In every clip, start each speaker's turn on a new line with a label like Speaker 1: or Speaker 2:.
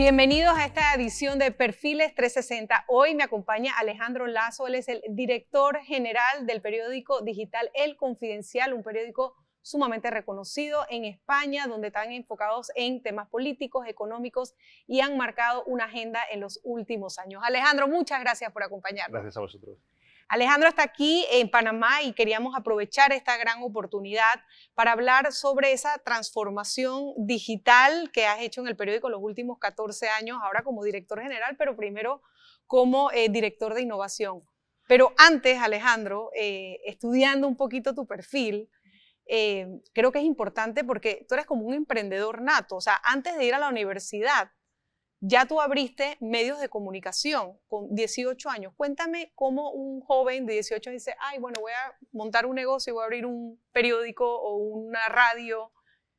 Speaker 1: Bienvenidos a esta edición de Perfiles 360. Hoy me acompaña Alejandro Lazo, él es el director general del periódico digital El Confidencial, un periódico sumamente reconocido en España, donde están enfocados en temas políticos, económicos y han marcado una agenda en los últimos años. Alejandro, muchas gracias por acompañarnos.
Speaker 2: Gracias a vosotros.
Speaker 1: Alejandro está aquí en Panamá y queríamos aprovechar esta gran oportunidad para hablar sobre esa transformación digital que has hecho en el periódico los últimos 14 años, ahora como director general, pero primero como director de innovación. Pero antes, Alejandro, estudiando un poquito tu perfil, creo que es importante porque tú eres como un emprendedor nato, o sea, antes de ir a la universidad, ya tú abriste medios de comunicación con 18 años. Cuéntame cómo un joven de 18 años dice, ay, bueno, voy a montar un negocio, voy a abrir un periódico o una radio.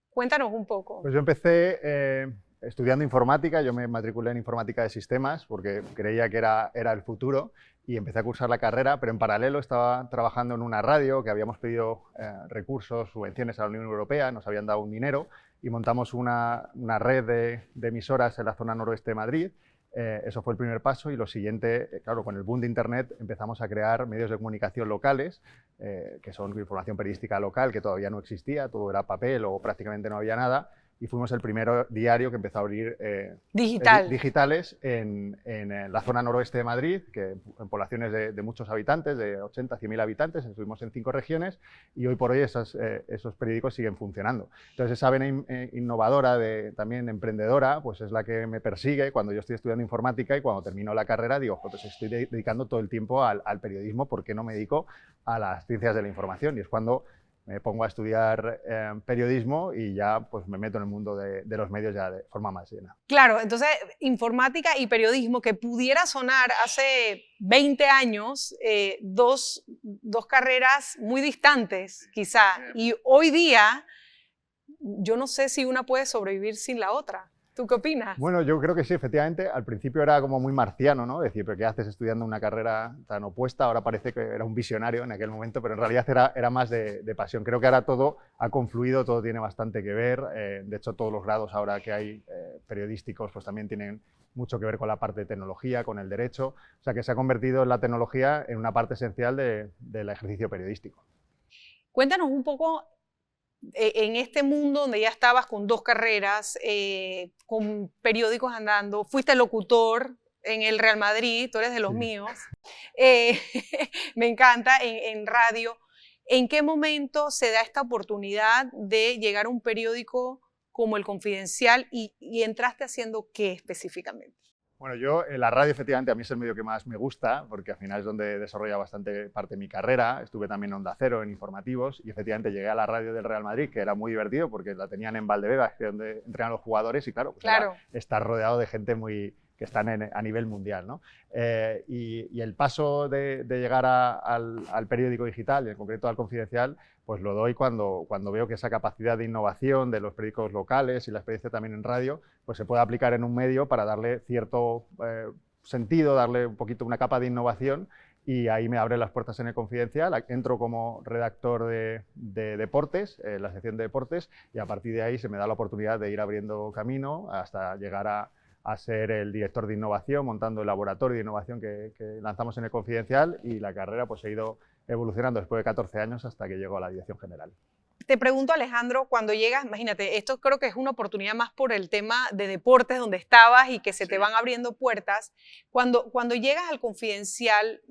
Speaker 1: Cuéntanos un poco.
Speaker 2: Pues yo empecé estudiando informática, yo me matriculé en informática de sistemas porque creía que era el futuro y empecé a cursar la carrera, pero en paralelo estaba trabajando en una radio que habíamos pedido recursos, subvenciones a la Unión Europea, nos habían dado un dinero y montamos una red de emisoras en la zona noroeste de Madrid. Eso fue el primer paso y lo siguiente, claro, con el boom de Internet empezamos a crear medios de comunicación locales, que son información periodística local, que todavía no existía, todo era papel o prácticamente no había nada, y fuimos el primer diario que empezó a abrir digitales en la zona noroeste de Madrid, que en poblaciones de muchos habitantes, de 80 a 100.000 habitantes, estuvimos en 5 regiones y hoy por hoy esos periódicos siguen funcionando. Entonces esa vena innovadora, también emprendedora, pues es la que me persigue cuando yo estoy estudiando informática y cuando termino la carrera digo, pues estoy dedicando todo el tiempo al periodismo, ¿por qué no me dedico a las ciencias de la información? Y es cuando me pongo a estudiar periodismo y ya pues me meto en el mundo de los medios ya de forma más llena.
Speaker 1: Claro, entonces informática y periodismo, que pudiera sonar hace 20 años, dos carreras muy distantes quizá, y hoy día yo no sé si una puede sobrevivir sin la otra. ¿Tú qué opinas?
Speaker 2: Bueno, yo creo que sí, efectivamente. Al principio era como muy marciano, ¿no? Decir, ¿pero qué haces estudiando una carrera tan opuesta? Ahora parece que era un visionario en aquel momento, pero en realidad era más de pasión. Creo que ahora todo ha confluido, todo tiene bastante que ver. De hecho, todos los grados ahora que hay periodísticos pues también tienen mucho que ver con la parte de tecnología, con el derecho. O sea, que se ha convertido la tecnología en una parte esencial del ejercicio periodístico.
Speaker 1: Cuéntanos un poco, en este mundo donde ya estabas con 2 carreras, con periódicos andando, fuiste locutor en el Real Madrid, tú eres de los míos, me encanta, en radio. ¿En qué momento se da esta oportunidad de llegar a un periódico como El Confidencial y entraste haciendo qué específicamente?
Speaker 2: Bueno, yo la radio efectivamente a mí es el medio que más me gusta porque al final es donde desarrolla bastante parte de mi carrera. Estuve también en Onda Cero, en informativos y efectivamente llegué a la radio del Real Madrid, que era muy divertido porque la tenían en Valdebebas, que es donde entrenan los jugadores y claro, pues era estar rodeado de gente que están a nivel mundial, ¿no? Y el paso de llegar al periódico digital y en concreto al Confidencial pues lo doy cuando veo que esa capacidad de innovación de los periódicos locales y la experiencia también en radio pues se puede aplicar en un medio para darle cierto sentido, darle un poquito una capa de innovación y ahí me abren las puertas en El Confidencial. Entro como redactor de deportes, la sección de deportes, y a partir de ahí se me da la oportunidad de ir abriendo camino hasta llegar a ser el director de innovación, montando el laboratorio de innovación que lanzamos en El Confidencial, y la carrera pues, ha ido evolucionando después de 14 años hasta que llegó a la dirección general.
Speaker 1: Te pregunto, Alejandro, cuando llegas, imagínate, esto creo que es una oportunidad más por el tema de deportes donde estabas y que se te van abriendo puertas. Cuando llegas al Confidencial,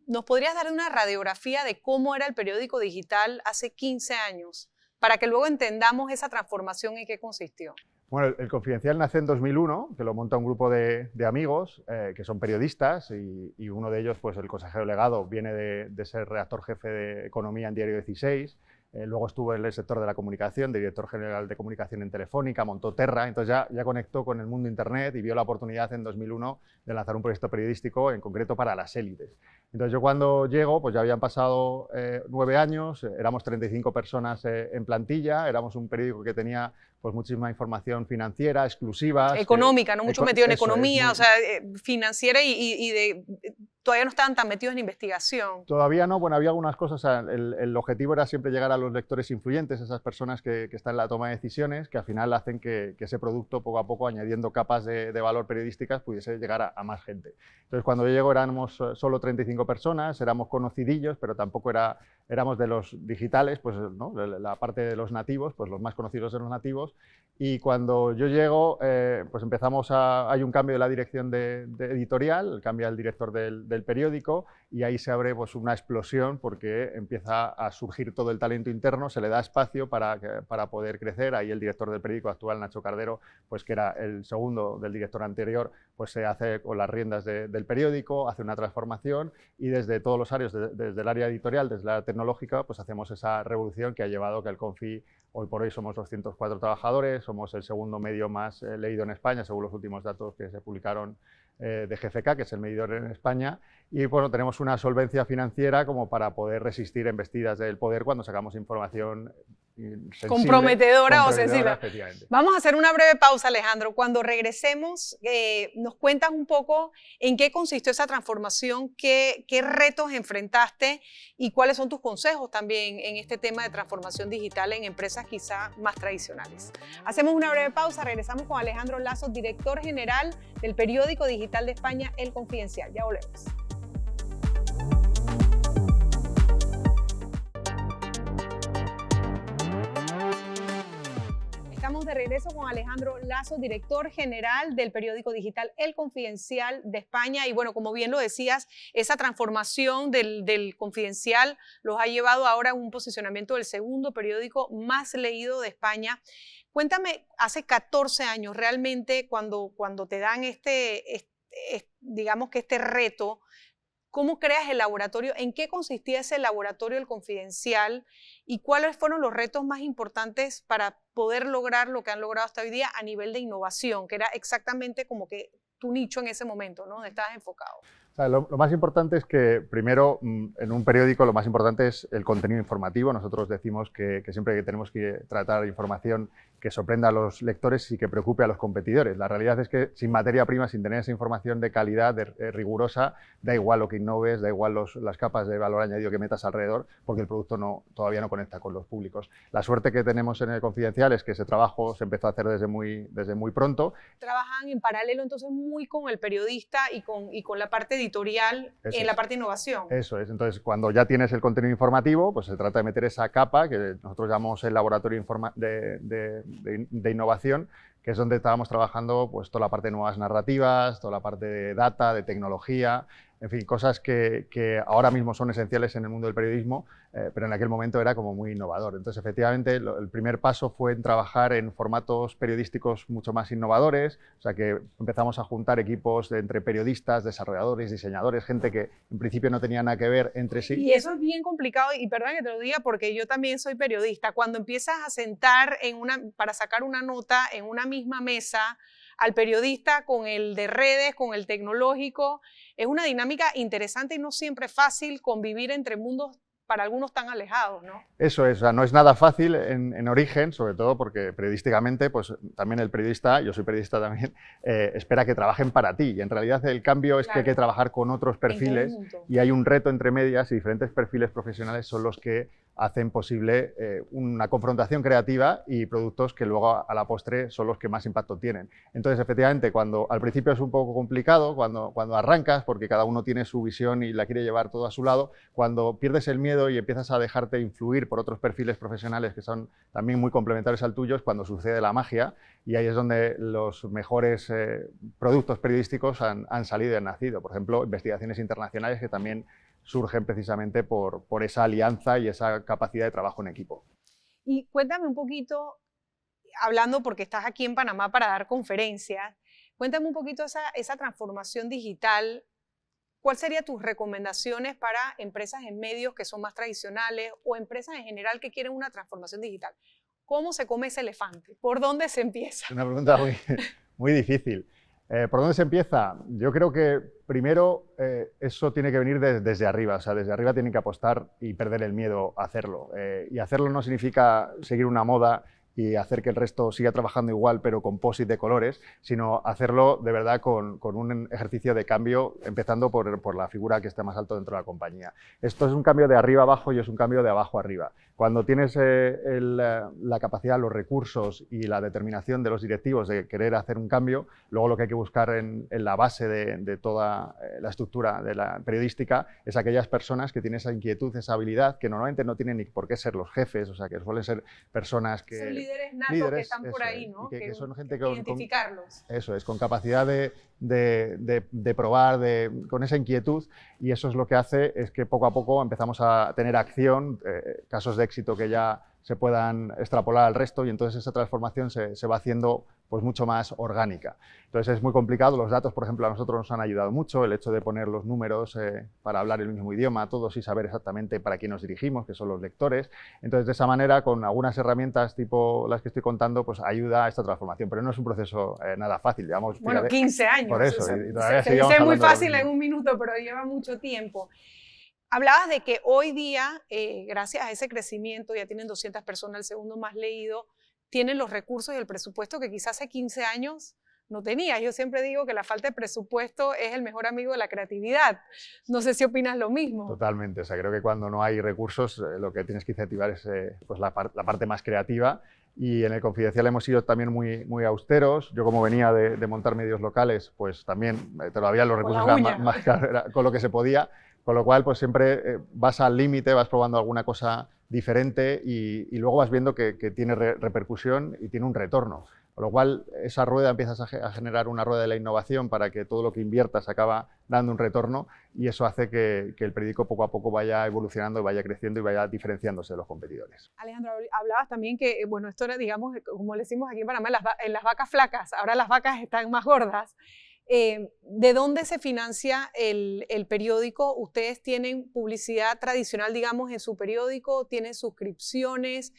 Speaker 1: ¿nos podrías dar una radiografía de cómo era el periódico digital hace 15 años? Para que luego entendamos esa transformación y qué consistió.
Speaker 2: Bueno, el Confidencial nace en 2001, que lo monta un grupo de amigos que son periodistas y uno de ellos, pues el consejero delegado, viene de ser redactor jefe de Economía en Diario 16, luego estuvo en el sector de la comunicación, de director general de comunicación en Telefónica, montó Terra, entonces ya conectó con el mundo Internet y vio la oportunidad en 2001 de lanzar un proyecto periodístico en concreto para las élites. Entonces yo cuando llego, pues ya habían pasado 9 años, éramos 35 personas en plantilla, éramos un periódico que tenía pues muchísima información financiera, exclusivas.
Speaker 1: Económica, ¿no? Mucho metido en economía,
Speaker 2: muy,
Speaker 1: o sea, financiera todavía no estaban tan metidos en investigación.
Speaker 2: Todavía no, bueno, había algunas cosas, o sea, el objetivo era siempre llegar a los lectores influyentes, esas personas que están en la toma de decisiones, que al final hacen que ese producto, poco a poco, añadiendo capas de valor periodísticas, pudiese llegar a más gente. Entonces, cuando yo llego éramos solo 35 personas, éramos conocidillos, pero tampoco éramos de los digitales, pues, ¿no? La parte de los nativos, pues los más conocidos de los nativos, y cuando yo llego, pues hay un cambio de la dirección de editorial, cambia el director del periódico, y ahí se abre pues una explosión porque empieza a surgir todo el talento interno, se le da espacio para poder crecer. Ahí el director del periódico actual, Nacho Cardero, pues que era el segundo del director anterior, pues se hace con las riendas del periódico, hace una transformación, y desde todos los áreas, desde el área editorial, desde la área tecnológica, pues hacemos esa revolución que ha llevado que el Confi, hoy por hoy somos 204 trabajadores, somos el segundo medio más leído en España, según los últimos datos que se publicaron de GFK, que es el medidor en España, y bueno, tenemos una solvencia financiera como para poder resistir embestidas del poder cuando sacamos información sensible,
Speaker 1: comprometedora o sensible. Vamos a hacer una breve pausa, Alejandro. Cuando regresemos, nos cuentas un poco en qué consistió esa transformación, qué retos enfrentaste y cuáles son tus consejos también en este tema de transformación digital en empresas quizá más tradicionales. Hacemos una breve pausa, regresamos con Alejandro Lazo, director general del periódico digital de España, El Confidencial. Ya volvemos. Estamos de regreso con Alejandro Lazo, director general del periódico digital El Confidencial de España. Y bueno, como bien lo decías, esa transformación del Confidencial los ha llevado ahora a un posicionamiento del segundo periódico más leído de España. Cuéntame, hace 14 años realmente cuando te dan digamos que este reto, ¿cómo creas el laboratorio? ¿En qué consistía ese laboratorio del Confidencial? ¿Y cuáles fueron los retos más importantes para poder lograr lo que han logrado hasta hoy día a nivel de innovación, que era exactamente como que tu nicho en ese momento, ¿no? Donde estabas enfocado.
Speaker 2: O sea, lo más importante es que, primero, en un periódico lo más importante es el contenido informativo. Nosotros decimos que siempre que tenemos que tratar información que sorprenda a los lectores y que preocupe a los competidores. La realidad es que sin materia prima, sin tener esa información de calidad, rigurosa, da igual lo que innoves, da igual las capas de valor añadido que metas alrededor, porque el producto todavía no conecta con los públicos. La suerte que tenemos en El Confidencial es que ese trabajo se empezó a hacer desde muy pronto.
Speaker 1: Trabajan en paralelo entonces muy con el periodista y con la parte editorial en la parte de innovación.
Speaker 2: Eso es. Entonces, cuando ya tienes el contenido informativo, pues se trata de meter esa capa que nosotros llamamos el laboratorio de innovación, que es donde estábamos trabajando pues toda la parte de nuevas narrativas, toda la parte de data, de tecnología, en fin, cosas que ahora mismo son esenciales en el mundo del periodismo, pero en aquel momento era como muy innovador. Entonces, efectivamente, el primer paso fue en trabajar en formatos periodísticos mucho más innovadores, o sea que empezamos a juntar equipos entre periodistas, desarrolladores, diseñadores, gente que en principio no tenía nada que ver entre sí.
Speaker 1: Y eso es bien complicado, y perdón que te lo diga porque yo también soy periodista. Cuando empiezas a sentar para sacar una nota en una misma mesa al periodista con el de redes, con el tecnológico, es una dinámica interesante y no siempre fácil convivir entre mundos para algunos tan alejados, ¿no?
Speaker 2: Eso es, o sea, no es nada fácil en origen, sobre todo porque periodísticamente, pues también el periodista, yo soy periodista también, espera que trabajen para ti, y en realidad el cambio es que hay que trabajar con otros perfiles y hay un reto entre medias y diferentes perfiles profesionales son los que hacen posible una confrontación creativa y productos que luego a la postre son los que más impacto tienen. Entonces, efectivamente, cuando al principio es un poco complicado, cuando arrancas, porque cada uno tiene su visión y la quiere llevar todo a su lado, cuando pierdes el miedo y empiezas a dejarte influir por otros perfiles profesionales que son también muy complementarios al tuyo, es cuando sucede la magia, y ahí es donde los mejores productos periodísticos han salido y han nacido. Por ejemplo, investigaciones internacionales que también surgen precisamente por esa alianza y esa capacidad de trabajo en equipo.
Speaker 1: Y cuéntame un poquito, hablando porque estás aquí en Panamá para dar conferencias, cuéntame un poquito esa transformación digital. ¿Cuáles serían tus recomendaciones para empresas en medios que son más tradicionales o empresas en general que quieren una transformación digital? ¿Cómo se come ese elefante? ¿Por dónde se empieza?
Speaker 2: Es una pregunta muy difícil. ¿Por dónde se empieza? Yo creo que primero eso tiene que venir desde arriba, o sea, desde arriba tienen que apostar y perder el miedo a hacerlo. Y hacerlo no significa seguir una moda y hacer que el resto siga trabajando igual, pero con post-it de colores, sino hacerlo de verdad con un ejercicio de cambio, empezando por la figura que está más alto dentro de la compañía. Esto es un cambio de arriba abajo y es un cambio de abajo arriba. Cuando tienes la capacidad, los recursos y la determinación de los directivos de querer hacer un cambio, luego lo que hay que buscar en la base de toda la estructura de la periodística es aquellas personas que tienen esa inquietud, esa habilidad, que normalmente no tienen ni por qué ser los jefes, o sea, que suelen ser personas que...
Speaker 1: Son líderes natos que están por ahí, ¿no?
Speaker 2: Que son gente
Speaker 1: identificarlos.
Speaker 2: Eso es, con capacidad de probar, con esa inquietud, y eso es lo que hace es que poco a poco empezamos a tener acción, casos de éxito que ya se puedan extrapolar al resto, y entonces esa transformación se va haciendo pues mucho más orgánica. Entonces es muy complicado, los datos, por ejemplo, a nosotros nos han ayudado mucho, el hecho de poner los números para hablar el mismo idioma, todos, y saber exactamente para quién nos dirigimos, que son los lectores. Entonces, de esa manera, con algunas herramientas tipo las que estoy contando, pues ayuda a esta transformación, pero no es un proceso nada fácil. Llevamos,
Speaker 1: bueno, 15 años.
Speaker 2: Por eso,
Speaker 1: o sea,
Speaker 2: y todavía
Speaker 1: se dice muy fácil en un minuto, pero lleva mucho tiempo. Hablabas de que hoy día, gracias a ese crecimiento, ya tienen 200 personas, el segundo más leído, tienen los recursos y el presupuesto que quizás hace 15 años no tenía. Yo siempre digo que la falta de presupuesto es el mejor amigo de la creatividad. No sé si opinas lo mismo.
Speaker 2: Totalmente. O sea, creo que cuando no hay recursos, lo que tienes que incentivar es pues la parte más creativa. Y en el Confidencial hemos sido también muy austeros. Yo, como venía de montar medios locales, pues también todavía los recursos eran más con lo que se podía. Con lo cual, pues siempre vas al límite, vas probando alguna cosa diferente y luego vas viendo que tiene repercusión y tiene un retorno. Con lo cual, esa rueda empiezas a generar una rueda de la innovación para que todo lo que inviertas acaba dando un retorno, y eso hace que el periódico poco a poco vaya evolucionando, vaya creciendo y vaya diferenciándose de los competidores.
Speaker 1: Alejandro, hablabas también que, bueno, esto era, digamos, como le decimos aquí en Panamá, en las vacas flacas, ahora las vacas están más gordas. ¿De dónde se financia el periódico? ¿Ustedes tienen publicidad tradicional, digamos, en su periódico? ¿Tienen suscripciones?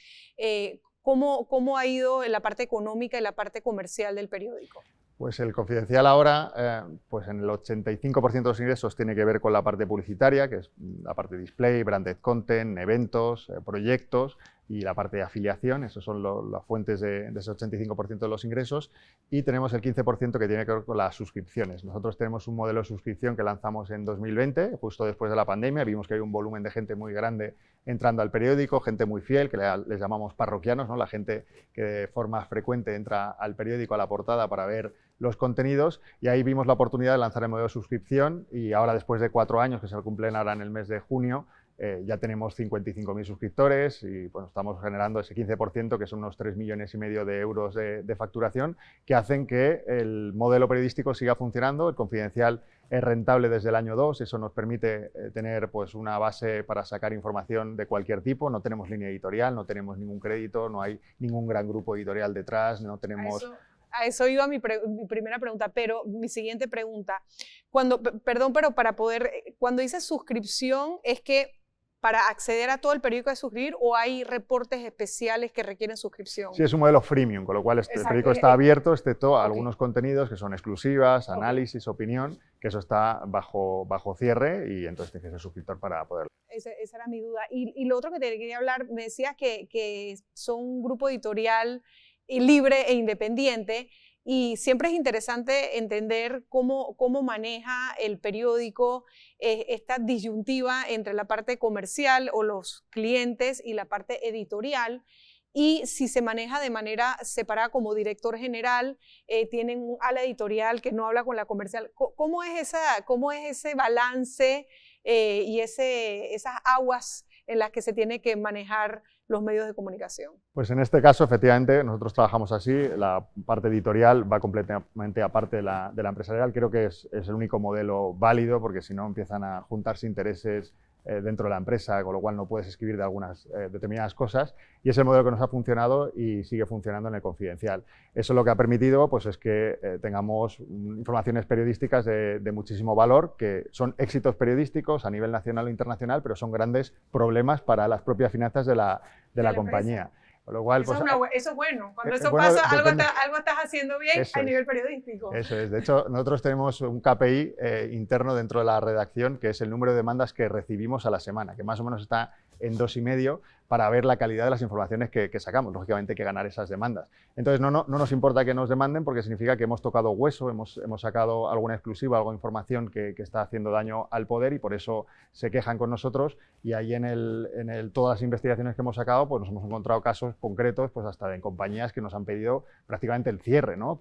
Speaker 1: ¿Cómo ha ido en la parte económica y la parte comercial del periódico?
Speaker 2: Pues el Confidencial ahora, pues en el 85% de los ingresos tiene que ver con la parte publicitaria, que es la parte display, branded content, eventos, proyectos, y la parte de afiliación. Esas son las fuentes de ese 85% de los ingresos, y tenemos el 15% que tiene que ver con las suscripciones. Nosotros tenemos un modelo de suscripción que lanzamos en 2020, justo después de la pandemia. Vimos que hay un volumen de gente muy grande entrando al periódico, gente muy fiel, que les llamamos parroquianos, ¿no? La gente que de forma frecuente entra al periódico, a la portada, para ver los contenidos, y ahí vimos la oportunidad de lanzar el modelo de suscripción, y ahora, después de 4 años, que se cumplen ahora en el mes de junio, ya tenemos 55.000 suscriptores y bueno, estamos generando ese 15%, que son unos 3,5 millones de euros de facturación, que hacen que el modelo periodístico siga funcionando. El Confidencial es rentable desde el año 2, eso nos permite tener pues una base para sacar información de cualquier tipo. No tenemos línea editorial, no tenemos ningún crédito, no hay ningún gran grupo editorial detrás, no tenemos...
Speaker 1: A eso iba mi primera pregunta, pero mi siguiente pregunta, perdón, pero cuando dices suscripción, ¿es que para acceder a todo el periódico hay que suscribir, o hay reportes especiales que requieren suscripción?
Speaker 2: Sí, es un modelo freemium, con lo cual el periódico está abierto, excepto algunos contenidos que son exclusivas, análisis, opinión, que eso está bajo cierre, y entonces tienes que ser suscriptor para poderlo.
Speaker 1: Esa era mi duda. Y lo otro que te quería hablar, me decías que son un grupo editorial libre e independiente, y siempre es interesante entender cómo maneja el periódico esta disyuntiva entre la parte comercial o los clientes y la parte editorial, y si se maneja de manera separada. Como director general, tienen un ala editorial que no habla con la comercial. ¿Cómo es ese balance y esas aguas en las que se tiene que manejar los medios de comunicación?
Speaker 2: Pues en este caso, efectivamente, nosotros trabajamos así. La parte editorial va completamente aparte de la empresarial. Creo que es el único modelo válido, porque si no empiezan a juntarse intereses dentro de la empresa, con lo cual no puedes escribir de algunas determinadas cosas, y es el modelo que nos ha funcionado y sigue funcionando en el Confidencial. Eso lo que ha permitido pues, es que tengamos informaciones periodísticas de muchísimo valor, que son éxitos periodísticos a nivel nacional o internacional, pero son grandes problemas para las propias finanzas de la compañía. Con lo cual,
Speaker 1: Eso,
Speaker 2: pues,
Speaker 1: eso es bueno. Cuando
Speaker 2: es
Speaker 1: eso
Speaker 2: bueno,
Speaker 1: pasa, algo
Speaker 2: depende.
Speaker 1: estás haciendo bien
Speaker 2: Eso
Speaker 1: a
Speaker 2: es.
Speaker 1: nivel periodístico.
Speaker 2: Eso es. De hecho, nosotros tenemos un KPI interno dentro de la redacción, que es el número de demandas que recibimos a la semana, que más o menos está en 2,5 para ver la calidad de las informaciones que sacamos. Lógicamente hay que ganar esas demandas. Entonces no nos importa que nos demanden porque significa que hemos tocado hueso, hemos sacado alguna exclusiva, alguna información que está haciendo daño al poder y por eso se quejan con nosotros. Y ahí en todas las investigaciones que hemos sacado, pues nos hemos encontrado casos concretos, pues hasta de compañías que nos han pedido prácticamente el cierre, ¿no?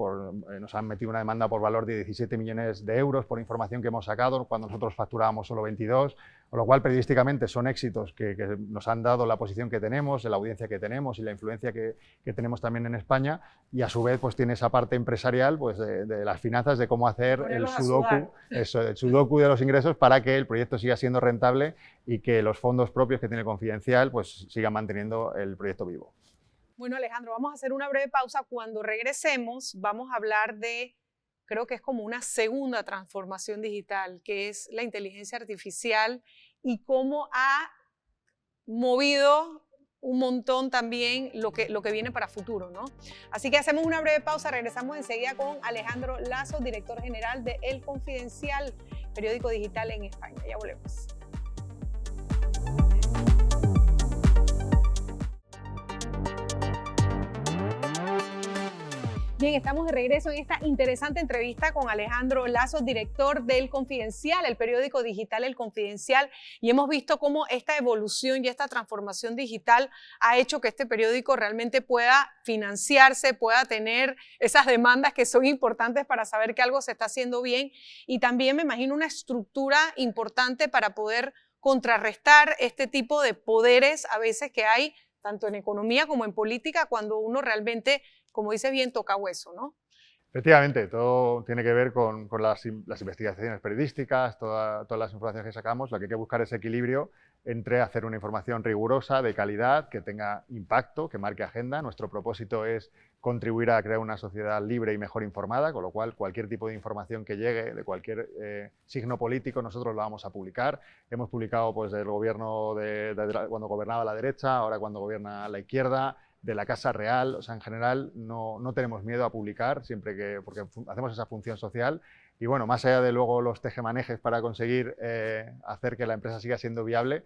Speaker 2: Nos han metido una demanda por valor de 17 millones de euros por información que hemos sacado cuando nosotros facturábamos solo 22, con lo cual periodísticamente son éxitos que nos han dado la posición que tenemos, la audiencia que tenemos y la influencia que tenemos también en España, y a su vez pues tiene esa parte empresarial pues de las finanzas, de cómo hacer el sudoku de los ingresos para que el proyecto siga siendo rentable y que los fondos propios que tiene Confidencial pues sigan manteniendo el proyecto vivo.
Speaker 1: Bueno, Alejandro, vamos a hacer una breve pausa. Cuando regresemos vamos a hablar de, creo que es como una segunda transformación digital, que es la inteligencia artificial y cómo ha movido un montón también lo que viene para futuro, ¿no? Así que hacemos una breve pausa, regresamos enseguida con Alejandro Lazo, director general de El Confidencial, periódico digital en España. Ya volvemos. Bien, estamos de regreso en esta interesante entrevista con Alejandro Lazo, director del Confidencial, el periódico digital El Confidencial, y hemos visto cómo esta evolución y esta transformación digital ha hecho que este periódico realmente pueda financiarse, pueda tener esas demandas que son importantes para saber que algo se está haciendo bien, y también me imagino una estructura importante para poder contrarrestar este tipo de poderes a veces que hay tanto en economía como en política, cuando uno realmente, como dice bien, toca hueso, ¿no?
Speaker 2: Efectivamente, todo tiene que ver con las investigaciones periodísticas, todas las informaciones que sacamos. Lo que hay que buscar es equilibrio entre hacer una información rigurosa, de calidad, que tenga impacto, que marque agenda. Nuestro propósito es contribuir a crear una sociedad libre y mejor informada, con lo cual cualquier tipo de información que llegue de cualquier signo político nosotros lo vamos a publicar. Hemos publicado pues, del gobierno cuando gobernaba la derecha, ahora cuando gobierna la izquierda, de la Casa Real, o sea, en general no tenemos miedo a publicar, porque hacemos esa función social. Y bueno, más allá de luego los tejemanejes para conseguir hacer que la empresa siga siendo viable,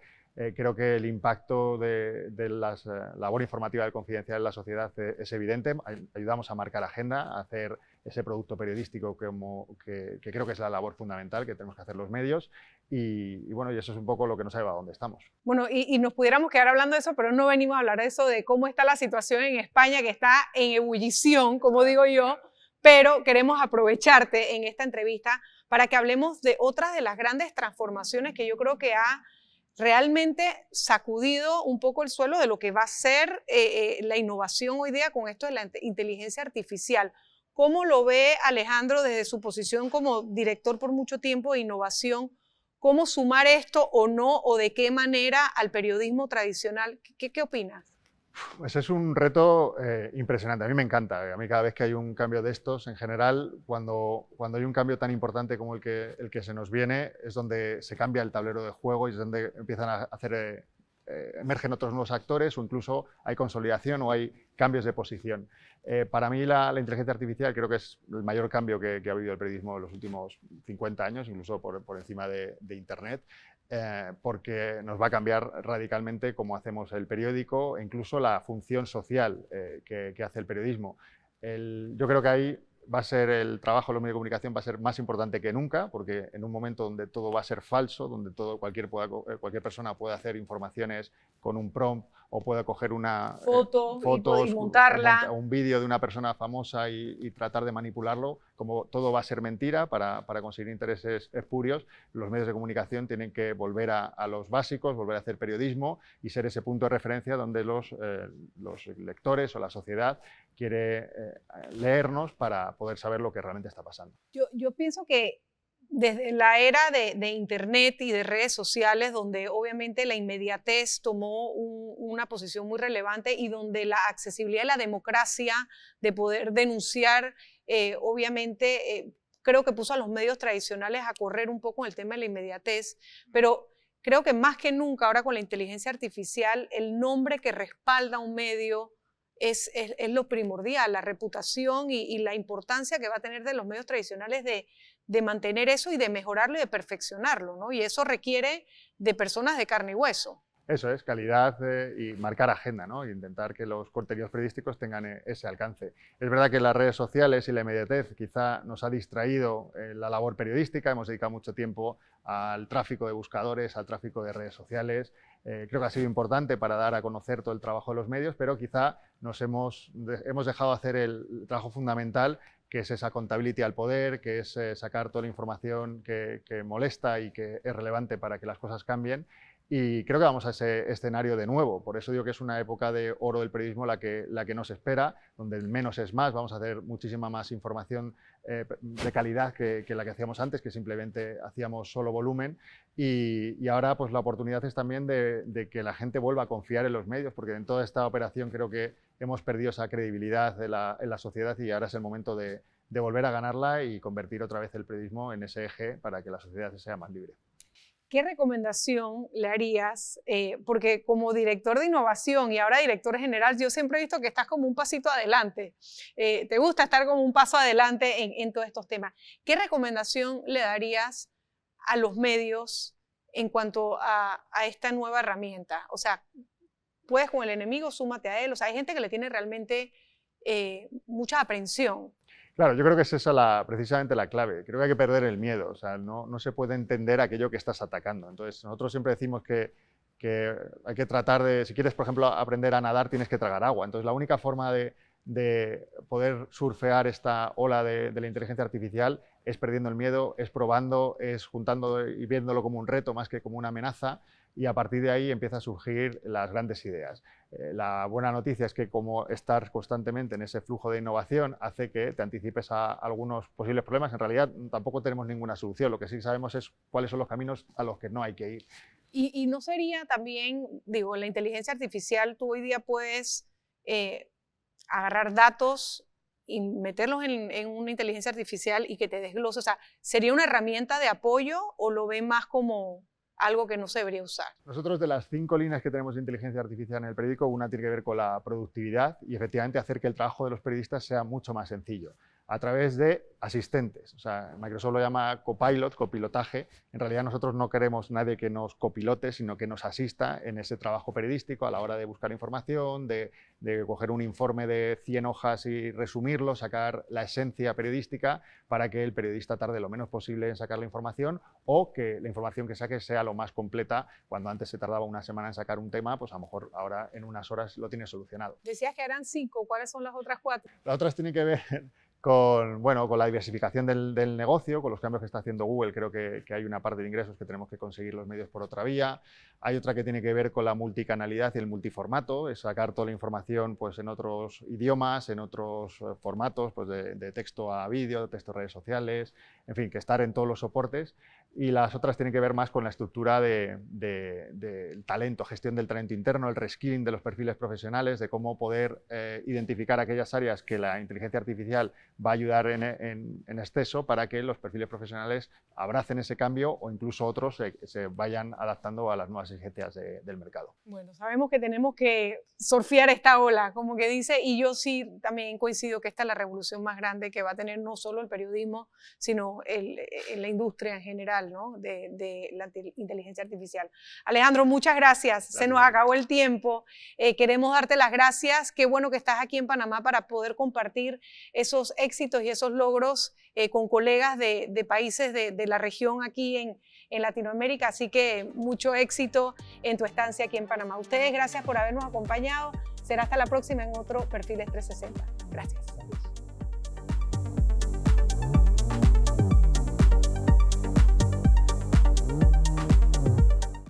Speaker 2: creo que el impacto de la labor informativa del Confidencial en la sociedad es evidente. Ayudamos a marcar agenda, a hacer ese producto periodístico que creo que es la labor fundamental que tenemos que hacer los medios. Y bueno, y eso es un poco lo que nos ha llevado a donde estamos.
Speaker 1: Bueno, y nos pudiéramos quedar hablando de eso, pero no venimos a hablar de eso, de cómo está la situación en España, que está en ebullición, como digo yo, pero queremos aprovecharte en esta entrevista para que hablemos de otras de las grandes transformaciones que yo creo que ha realmente sacudido un poco el suelo de lo que va a ser la innovación hoy día con esto de la inteligencia artificial. ¿Cómo lo ve Alejandro desde su posición como director por mucho tiempo de innovación? ¿Cómo sumar esto o no, o de qué manera al periodismo tradicional? ¿Qué opinas?
Speaker 2: Pues es un reto impresionante, a mí me encanta. A mí cada vez que hay un cambio de estos, en general, cuando hay un cambio tan importante como el que se nos viene, es donde se cambia el tablero de juego y es donde empiezan a hacer, emergen otros nuevos actores o incluso hay consolidación o hay cambios de posición. Para mí la inteligencia artificial creo que es el mayor cambio que ha habido el periodismo en los últimos 50 años, incluso por encima de Internet. Porque nos va a cambiar radicalmente cómo hacemos el periódico e incluso la función social que hace el periodismo. Yo creo que ahí va a ser el trabajo de los medios de comunicación va a ser más importante que nunca, porque en un momento donde todo va a ser falso, donde cualquier persona puede hacer informaciones con un prompt o puede coger una foto
Speaker 1: y montarla,
Speaker 2: un vídeo de una persona famosa y tratar de manipularlo, como todo va a ser mentira para conseguir intereses espurios, los medios de comunicación tienen que volver a los básicos, volver a hacer periodismo y ser ese punto de referencia donde los lectores o la sociedad quiere leernos para poder saber lo que realmente está pasando.
Speaker 1: Yo pienso que desde la era de Internet y de redes sociales, donde obviamente la inmediatez tomó una posición muy relevante y donde la accesibilidad y la democracia de poder denunciar, obviamente, creo que puso a los medios tradicionales a correr un poco en el tema de la inmediatez, pero creo que más que nunca ahora con la inteligencia artificial, el nombre que respalda un medio es lo primordial, la reputación y la importancia que va a tener de los medios tradicionales de mantener eso y de mejorarlo y de perfeccionarlo, ¿no? Y eso requiere de personas de carne y hueso.
Speaker 2: Eso es, calidad y marcar agenda, ¿no? E intentar que los contenidos periodísticos tengan ese alcance. Es verdad que las redes sociales y la inmediatez quizá nos ha distraído la labor periodística, hemos dedicado mucho tiempo al tráfico de buscadores, al tráfico de redes sociales. Creo que ha sido importante para dar a conocer todo el trabajo de los medios, pero quizá nos hemos dejado hacer el trabajo fundamental, que es esa accountability al poder, que es sacar toda la información que molesta y que es relevante para que las cosas cambien. Y creo que vamos a ese escenario de nuevo. Por eso digo que es una época de oro del periodismo la que nos espera, donde el menos es más. Vamos a hacer muchísima más información de calidad que la que hacíamos antes, que simplemente hacíamos solo volumen. Y ahora pues la oportunidad es también de que la gente vuelva a confiar en los medios, porque en toda esta operación creo que hemos perdido esa credibilidad en la sociedad y ahora es el momento de volver a ganarla y convertir otra vez el periodismo en ese eje para que la sociedad sea más libre.
Speaker 1: ¿Qué recomendación le harías? Porque como director de innovación y ahora director general, yo siempre he visto que estás como un pasito adelante. Te gusta estar como un paso adelante en todos estos temas. ¿Qué recomendación le darías a los medios en cuanto a esta nueva herramienta? O sea, puedes con el enemigo, súmate a él. O sea, hay gente que le tiene realmente mucha aprensión.
Speaker 2: Claro, yo creo que es esa precisamente la clave. Creo que hay que perder el miedo. O sea, no se puede entender aquello que estás atacando. Entonces, nosotros siempre decimos que hay que tratar de, si quieres, por ejemplo, aprender a nadar, tienes que tragar agua. Entonces, la única forma de poder surfear esta ola de la inteligencia artificial es perdiendo el miedo, es probando, es juntando y viéndolo como un reto más que como una amenaza, y a partir de ahí empiezan a surgir las grandes ideas. La buena noticia es que como estar constantemente en ese flujo de innovación hace que te anticipes a algunos posibles problemas. En realidad tampoco tenemos ninguna solución, lo que sí sabemos es cuáles son los caminos a los que no hay que ir.
Speaker 1: Y no sería también, digo, en la inteligencia artificial tú hoy día puedes agarrar datos y meterlos en una inteligencia artificial y que te desglose. O sea, ¿sería una herramienta de apoyo o lo ven más como algo que no se debería usar?
Speaker 2: Nosotros, de las 5 líneas que tenemos de inteligencia artificial en el periódico, una tiene que ver con la productividad y efectivamente hacer que el trabajo de los periodistas sea mucho más sencillo a través de asistentes. O sea, Microsoft lo llama copilot, copilotaje. En realidad nosotros no queremos nadie que nos copilote, sino que nos asista en ese trabajo periodístico a la hora de buscar información, de coger un informe de 100 hojas y resumirlo, sacar la esencia periodística para que el periodista tarde lo menos posible en sacar la información, o que la información que saque sea lo más completa. Cuando antes se tardaba una semana en sacar un tema, pues a lo mejor ahora en unas horas lo tienes solucionado.
Speaker 1: Decías que eran 5, ¿cuáles son las otras 4?
Speaker 2: Las otras tienen que ver con la diversificación del negocio, con los cambios que está haciendo Google. Creo que hay una parte de ingresos que tenemos que conseguir los medios por otra vía. Hay otra que tiene que ver con la multicanalidad y el multiformato, es sacar toda la información pues, en otros idiomas, en otros formatos, pues, de texto a vídeo, de texto a redes sociales, en fin, que estar en todos los soportes. Y las otras tienen que ver más con la estructura del talento, gestión del talento interno, el reskilling de los perfiles profesionales, de cómo poder identificar aquellas áreas que la inteligencia artificial va a ayudar en exceso para que los perfiles profesionales abracen ese cambio o incluso otros se vayan adaptando a las nuevas exigencias del mercado.
Speaker 1: Bueno, sabemos que tenemos que surfear esta ola, como que dice, y yo sí también coincido que esta es la revolución más grande que va a tener no solo el periodismo, sino la industria en general, ¿no? de la inteligencia artificial. Alejandro, muchas gracias. Se nos acabó el tiempo. Queremos darte las gracias. Qué bueno que estás aquí en Panamá para poder compartir esos éxitos y esos logros con colegas de países de la región aquí en Latinoamérica, así que mucho éxito en tu estancia aquí en Panamá. Ustedes, gracias por habernos acompañado. Será hasta la próxima en otro Perfiles 360. Gracias.